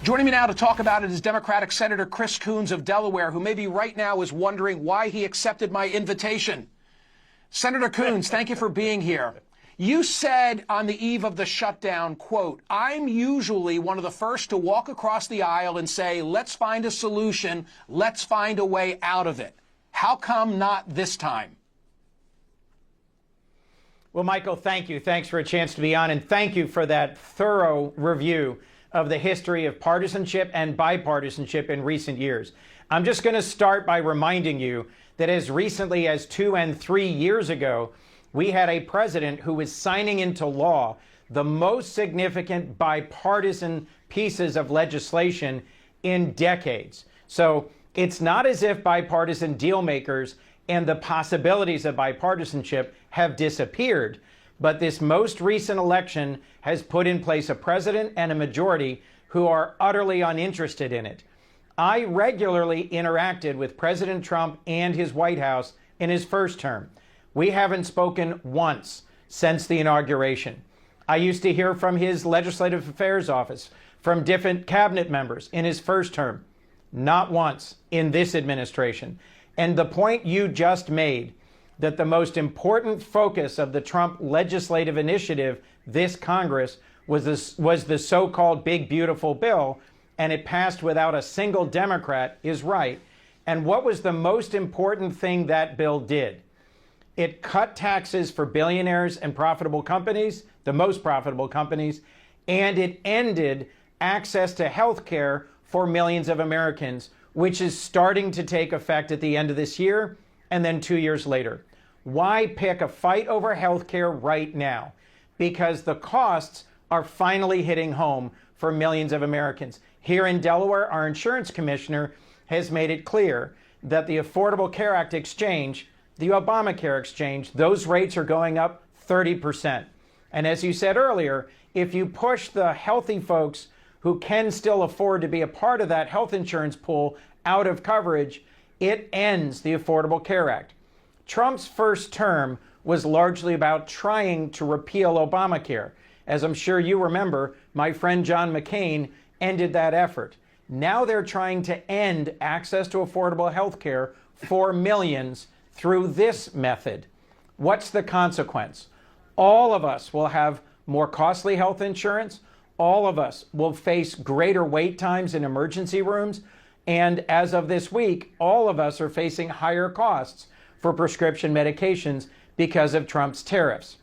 Joining me now to talk about it is Democratic Senator Chris Coons of Delaware, who maybe right now is wondering why he accepted my invitation. Senator Coons, thank you for being here. You said on the eve of the shutdown, quote, "I'm usually one of the first to walk across the aisle and say, let's find a solution, let's find a way out of it. How come not this time?" Well, Michael, thank you. Thanks for a chance to be on, and thank you for that thorough review of the history of partisanship and bipartisanship in recent years. I'm just going to start by reminding you that as recently as 2 and 3 years ago, we had a president who was signing into law the most significant bipartisan pieces of legislation in decades. So it's not as if bipartisan deal makers and the possibilities of bipartisanship have disappeared. But this most recent election has put in place a president and a majority who are utterly uninterested in it. I regularly interacted with President Trump and his White House in his first term. We haven't spoken once since the inauguration. I used to hear from his Legislative Affairs Office, from different cabinet members in his first term. Not once in this administration. And the point you just made, that the most important focus of the Trump legislative initiative this Congress was the so-called Big Beautiful Bill, and it passed without a single Democrat, is right. And what was the most important thing that bill did? It cut taxes for billionaires and profitable companies, the most profitable companies, and it ended access to health care for millions of Americans, which is starting to take effect at the end of this year and then 2 years later. Why pick a fight over health care right now? Because the costs are finally hitting home for millions of Americans. Here in Delaware, our insurance commissioner has made it clear that the Affordable Care Act exchange, the Obamacare exchange, those rates are going up 30%. And as you said earlier, if you push the healthy folks who can still afford to be a part of that health insurance pool out of coverage, it ends the Affordable Care Act. Trump's first term was largely about trying to repeal Obamacare. As I'm sure you remember, my friend John McCain ended that effort. Now they're trying to end access to affordable health care for millions through this method. What's the consequence? All of us will have more costly health insurance. All of us will face greater wait times in emergency rooms. And as of this week, all of us are facing higher costs for prescription medications because of Trump's tariffs.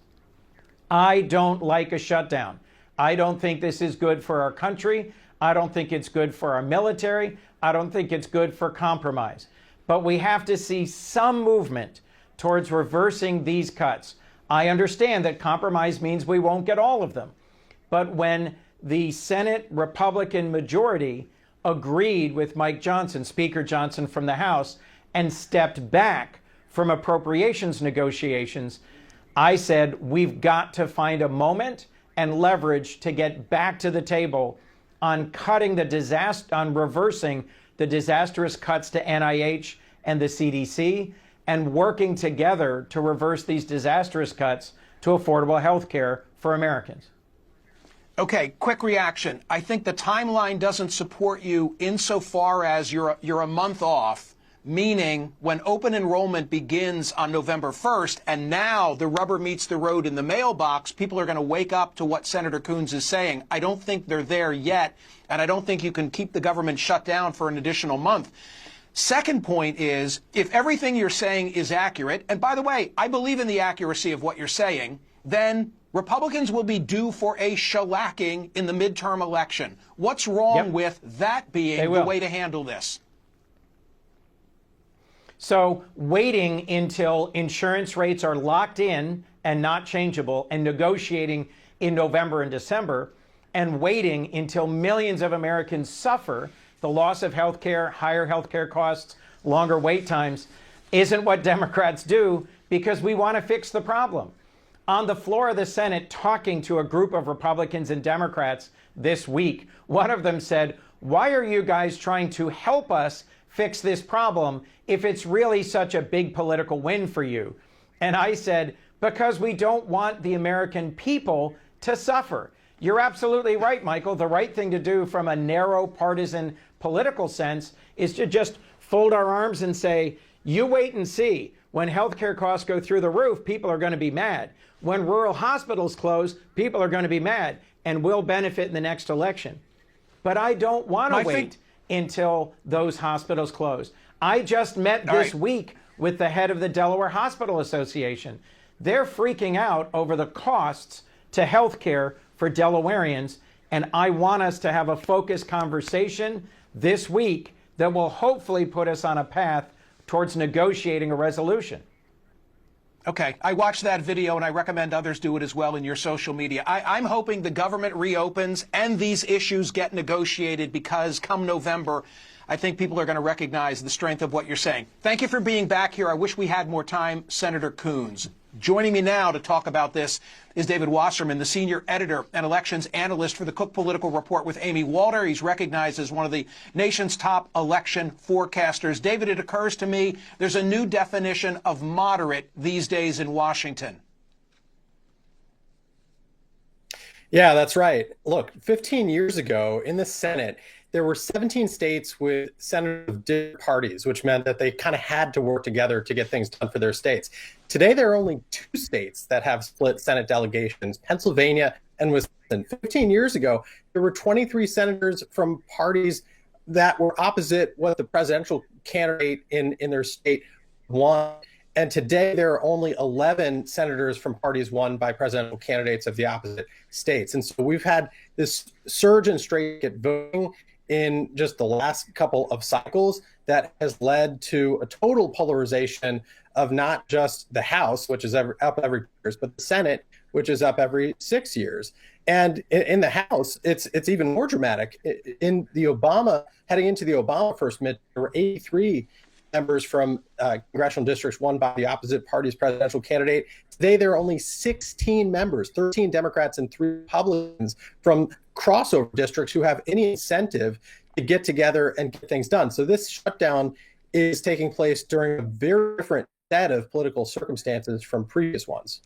I don't like a shutdown. I don't think this is good for our country. I don't think it's good for our military. I don't think it's good for compromise. But we have to see some movement towards reversing these cuts. I understand that compromise means we won't get all of them. But when the Senate Republican majority agreed with Mike Johnson, Speaker Johnson from the House, and stepped back from appropriations negotiations, I said we've got to find a moment and leverage to get back to the table on reversing the disastrous cuts to NIH and the CDC, and working together to reverse these disastrous cuts to affordable health care for Americans. Okay, quick reaction. I think the timeline doesn't support you insofar as you're a month off, meaning when open enrollment begins on November 1st, and now the rubber meets the road in the mailbox, people are going to wake up to what Senator Coons is saying. I don't think they're there yet, and I don't think you can keep the government shut down for an additional month. Second point is, if everything you're saying is accurate, and by the way, I believe in the accuracy of what you're saying, then Republicans will be due for a shellacking in the midterm election. What's wrong with that being the way to handle this? So waiting until insurance rates are locked in and not changeable, and negotiating in November and December, and waiting until millions of Americans suffer the loss of health care, higher health care costs, longer wait times, isn't what Democrats do, because we want to fix the problem. On the floor of the Senate, talking to a group of Republicans and Democrats this week, one of them said, "Why are you guys trying to help us fix this problem if it's really such a big political win for you?" And I said, because we don't want the American people to suffer. You're absolutely right, Michael. The right thing to do from a narrow partisan political sense is to just fold our arms and say, you wait and see. When healthcare costs go through the roof, people are going to be mad. When rural hospitals close, people are going to be mad, and we'll benefit in the next election. But I don't want to wait until those hospitals close. I just met this week with the head of the Delaware Hospital Association. They're freaking out over the costs to health care for Delawareans, and I want us to have a focused conversation this week that will hopefully put us on a path towards negotiating a resolution. Okay, I watched that video, and I recommend others do it as well in your social media. I'm hoping the government reopens and these issues get negotiated, because come November, I think people are going to recognize the strength of what you're saying. Thank you for being back here. I wish we had more time, Senator Coons. Joining me now to talk about this is David Wasserman, the senior editor and elections analyst for the Cook Political Report with Amy Walter. He's recognized as one of the nation's top election forecasters. David, it occurs to me there's a new definition of moderate these days in Washington. Yeah, that's right. Look, 15 years ago in the Senate, there were 17 states with senators of different parties, which meant that they kind of had to work together to get things done for their states. Today, there are only 2 states that have split Senate delegations, Pennsylvania and Wisconsin. 15 years ago, there were 23 senators from parties that were opposite what the presidential candidate in their state won. And today, there are only 11 senators from parties won by presidential candidates of the opposite states. And so we've had this surge in straight voting in just the last couple of cycles that has led to a total polarization of not just the House, which is up every 2 years, but the Senate, which is up every 6 years. And in the House, it's even more dramatic. Heading into the Obama first midterm, there were 83 members from congressional districts won by the opposite party's presidential candidate. Today, there are only 16 members, 13 Democrats and 3 Republicans from crossover districts who have any incentive to get together and get things done. So this shutdown is taking place during a very different set of political circumstances from previous ones.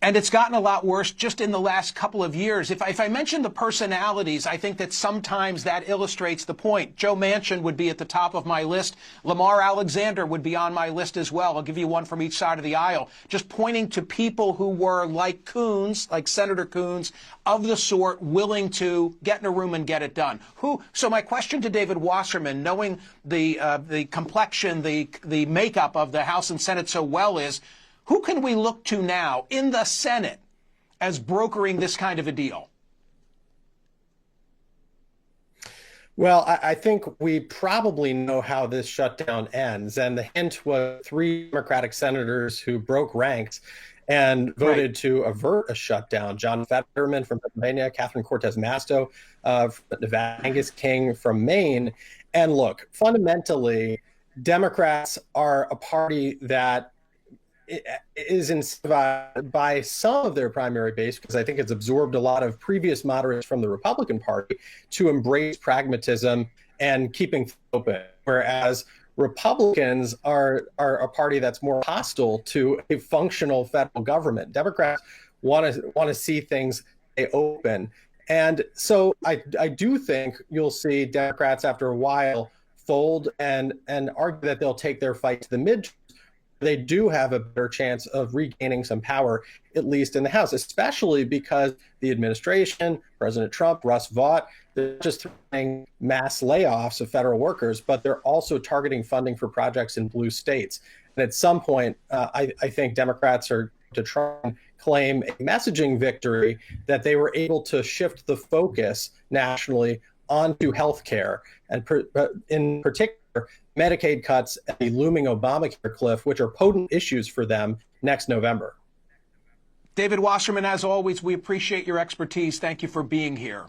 And it's gotten a lot worse just in the last couple of years. If I mention the personalities, I think that sometimes that illustrates the point. Joe Manchin would be at the top of my list. Lamar Alexander would be on my list as well. I'll give you one from each side of the aisle. Just pointing to people who were like Coons, like Senator Coons, of the sort willing to get in a room and get it done. So my question to David Wasserman, knowing the complexion, the makeup of the House and Senate so well, is who can we look to now in the Senate as brokering this kind of a deal? Well, I think we probably know how this shutdown ends. And the hint was 3 Democratic senators who broke ranks and voted to avert a shutdown. John Fetterman from Pennsylvania, Catherine Cortez Masto from Nevada, Angus King from Maine. And look, fundamentally, Democrats are a party that is inspired by some of their primary base, because I think it's absorbed a lot of previous moderates from the Republican Party to embrace pragmatism and keeping things open, whereas Republicans are a party that's more hostile to a functional federal government. Democrats want to see things stay open. And so I do think you'll see Democrats after a while fold and argue that they'll take their fight to the midterms. They do have a better chance of regaining some power, at least in the House, especially because the administration, President Trump, Russ Vought, they're just threatening mass layoffs of federal workers, but they're also targeting funding for projects in blue states. And at some point, I think Democrats are to try and claim a messaging victory that they were able to shift the focus nationally onto health care, and in particular, Medicaid cuts and the looming Obamacare cliff, which are potent issues for them next November. David Wasserman, as always, we appreciate your expertise. Thank you for being here.